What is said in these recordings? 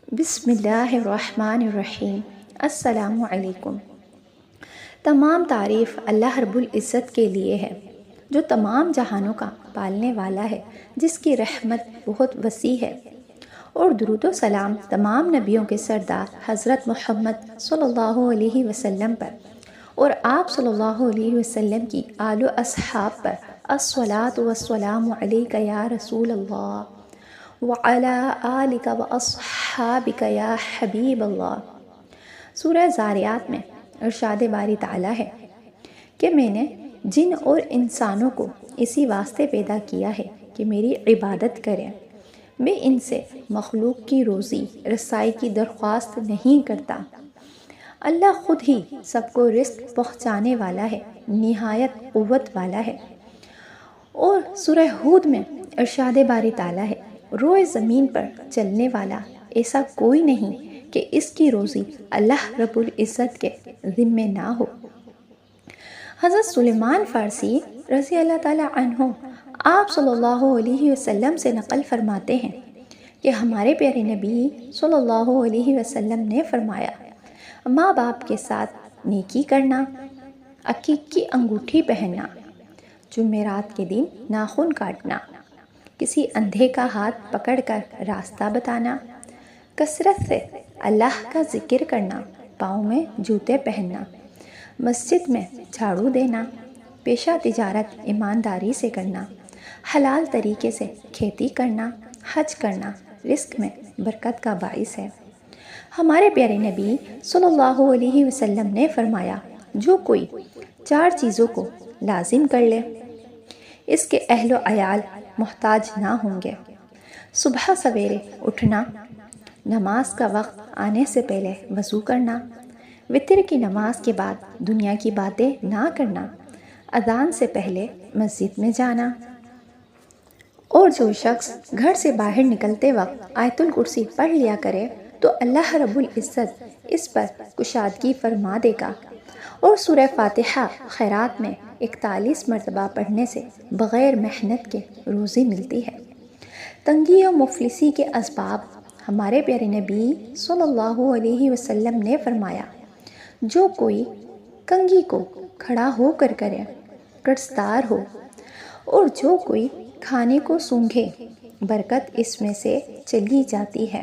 بسم اللہ الرحمن الرحیم۔ السلام علیکم۔ تمام تعریف اللہ رب العزت کے لیے ہے جو تمام جہانوں کا پالنے والا ہے، جس کی رحمت بہت وسیع ہے، اور درود و سلام تمام نبیوں کے سردار حضرت محمد صلی اللہ علیہ وسلم پر اور آپ صلی اللہ علیہ وسلم کی آل و اصحاب پر۔ الصلاۃ والسلام علیک یا رسول اللہ وعلی آلک واصحابک یا حبیب اللہ۔ سورہ زاریات میں ارشاد باری تعالیٰ ہے کہ میں نے جن اور انسانوں کو اسی واسطے پیدا کیا ہے کہ میری عبادت کریں۔ میں ان سے مخلوق کی روزی رسائی کی درخواست نہیں کرتا۔ اللہ خود ہی سب کو رزق پہنچانے والا ہے، نہایت قوت والا ہے۔ اور سورہ ہود میں ارشاد باری تعالیٰ ہے، روئے زمین پر چلنے والا ایسا کوئی نہیں کہ اس کی روزی اللہ رب العزت کے ذمے نہ ہو۔ حضرت سلیمان فارسی رضی اللہ تعالیٰ عنہ آپ صلی اللہ علیہ وسلم سے نقل فرماتے ہیں کہ ہمارے پیارے نبی صلی اللہ علیہ وسلم نے فرمایا، ماں باپ کے ساتھ نیکی کرنا، عقیق کی انگوٹھی پہننا، جمعرات کے دن ناخن کاٹنا، کسی اندھے کا ہاتھ پکڑ کر راستہ بتانا، کثرت سے اللہ کا ذکر کرنا، پاؤں میں جوتے پہننا، مسجد میں جھاڑو دینا، پیشہ تجارت ایمانداری سے کرنا، حلال طریقے سے کھیتی کرنا، حج کرنا رزق میں برکت کا باعث ہے۔ ہمارے پیارے نبی صلی اللہ علیہ وسلم نے فرمایا، جو کوئی 4 چیزوں کو لازم کر لے اس کے اہل و عیال محتاج نہ ہوں گے۔ صبح سویرے اٹھنا، نماز کا وقت آنے سے پہلے وضو کرنا، وتر کی نماز کے بعد دنیا کی باتیں نہ کرنا، اذان سے پہلے مسجد میں جانا، اور جو شخص گھر سے باہر نکلتے وقت آیت الکرسی پڑھ لیا کرے تو اللہ رب العزت اس پر کشادگی فرما دے گا۔ اور سورہ فاتحہ خیرات میں 41 مرتبہ پڑھنے سے بغیر محنت کے روزی ملتی ہے۔ تنگی و مفلسی کے اسباب ہمارے پیارے نبی صلی اللہ علیہ وسلم نے فرمایا، جو کوئی کنگھی کو کھڑا ہو کر کرے قرض دار ہو، اور جو کوئی کھانے کو سونگھے برکت اس میں سے چلی جاتی ہے۔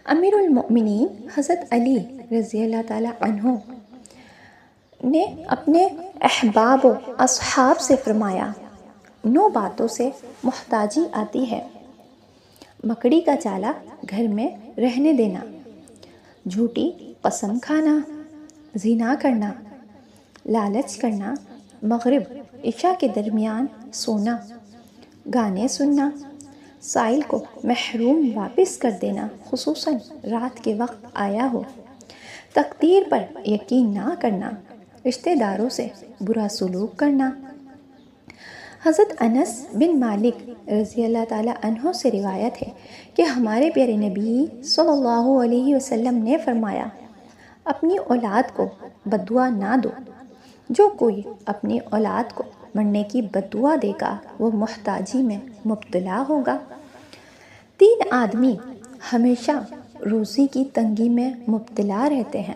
امیر المؤمنین حضرت علی رضی اللہ تعالیٰ عنہ نے اپنے احباب و اصحاب سے فرمایا، 9 باتوں سے محتاجی آتی ہے: مکڑی کا جالا گھر میں رہنے دینا، جھوٹی قسم کھانا، زنا کرنا، لالچ کرنا، مغرب عشاء کے درمیان سونا، گانے سننا، سائل کو محروم واپس کر دینا خصوصاً رات کے وقت آیا ہو، تقدیر پر یقین نہ کرنا، رشتہ داروں سے برا سلوک کرنا۔ حضرت انس بن مالک رضی اللہ تعالیٰ عنہ سے روایت ہے کہ ہمارے پیارے نبی صلی اللہ علیہ وسلم نے فرمایا، اپنی اولاد کو بد دعا نہ دو، جو کوئی اپنی اولاد کو مرنے کی بد دعا دے گا وہ محتاجی میں مبتلا ہوگا۔ 3 آدمی ہمیشہ روزی کی تنگی میں مبتلا رہتے ہیں: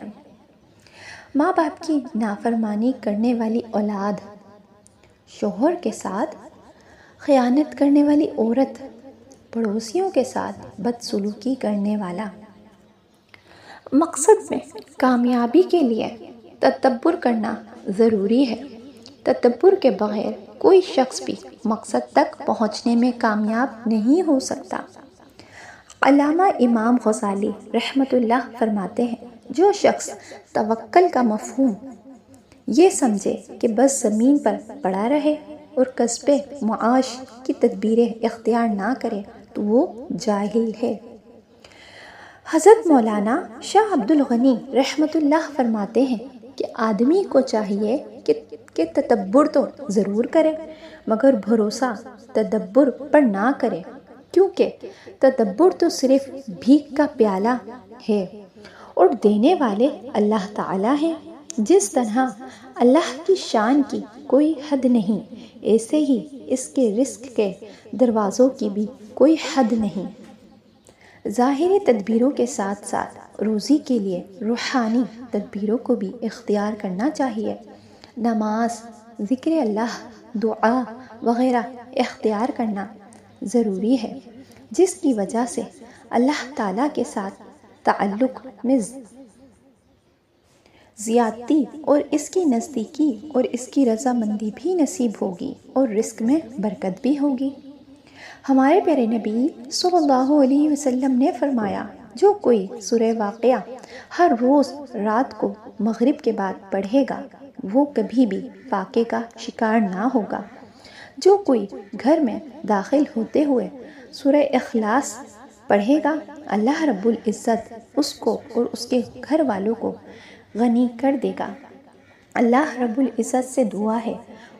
ماں باپ کی نافرمانی کرنے والی اولاد، شوہر کے ساتھ خیانت کرنے والی عورت، پڑوسیوں کے ساتھ بدسلوکی کرنے والا۔ مقصد میں کامیابی کے لیے تدبر کرنا ضروری ہے۔ تدبر کے بغیر کوئی شخص بھی مقصد تک پہنچنے میں کامیاب نہیں ہو سکتا۔ علامہ امام غزالی رحمۃ اللہ فرماتے ہیں، جو شخص توکل کا مفہوم یہ سمجھے کہ بس زمین پر پڑا رہے اور کسب معاش کی تدبیریں اختیار نہ کرے تو وہ جاہل ہے۔ حضرت مولانا شاہ عبد الغنی رحمۃ اللہ فرماتے ہیں کہ آدمی کو چاہیے کہ تدبر تو ضرور کرے مگر بھروسہ تدبر پر نہ کرے، کیونکہ تدبر تو صرف بھیک کا پیالہ ہے اور دینے والے اللہ تعالیٰ ہیں۔ جس طرح اللہ کی شان کی کوئی حد نہیں، ایسے ہی اس کے رزق کے دروازوں کی بھی کوئی حد نہیں۔ ظاہری تدبیروں کے ساتھ ساتھ روزی کے لیے روحانی تدبیروں کو بھی اختیار کرنا چاہیے۔ نماز، ذکر اللہ، دعا وغیرہ اختیار کرنا ضروری ہے، جس کی وجہ سے اللہ تعالیٰ کے ساتھ تعلق میں زیادتی اور اس کی نزدیکی اور اس کی رضامندی بھی نصیب ہوگی اور رزق میں برکت بھی ہوگی۔ ہمارے پیارے نبی صلی اللہ علیہ وسلم نے فرمایا، جو کوئی سورہ واقعہ ہر روز رات کو مغرب کے بعد پڑھے گا وہ کبھی بھی فاقے کا شکار نہ ہوگا۔ جو کوئی گھر میں داخل ہوتے ہوئے سورہ اخلاص پڑھے گا، اللہ رب العزت اس کو اور اس کے گھر والوں کو غنی کر دے گا۔ اللہ رب العزت سے دعا ہے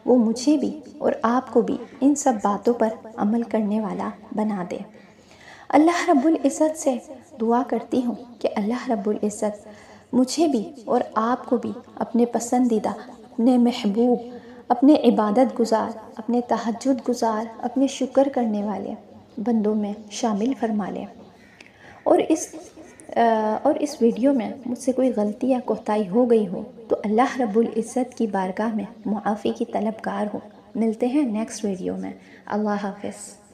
وہ مجھے بھی اور آپ کو بھی ان سب باتوں پر عمل کرنے والا بنا دے۔ اللہ رب العزت سے دعا کرتی ہوں کہ اللہ رب العزت مجھے بھی اور آپ کو بھی اپنے پسندیدہ، اپنے محبوب، اپنے عبادت گزار، اپنے تہجد گزار، اپنے شکر کرنے والے بندوں میں شامل فرما لے۔ اور اس ویڈیو میں مجھ سے کوئی غلطی یا کوتاہی ہو گئی ہو تو اللہ رب العزت کی بارگاہ میں معافی کی طلبگار ہوں۔ ملتے ہیں نیکسٹ ویڈیو میں۔ اللہ حافظ۔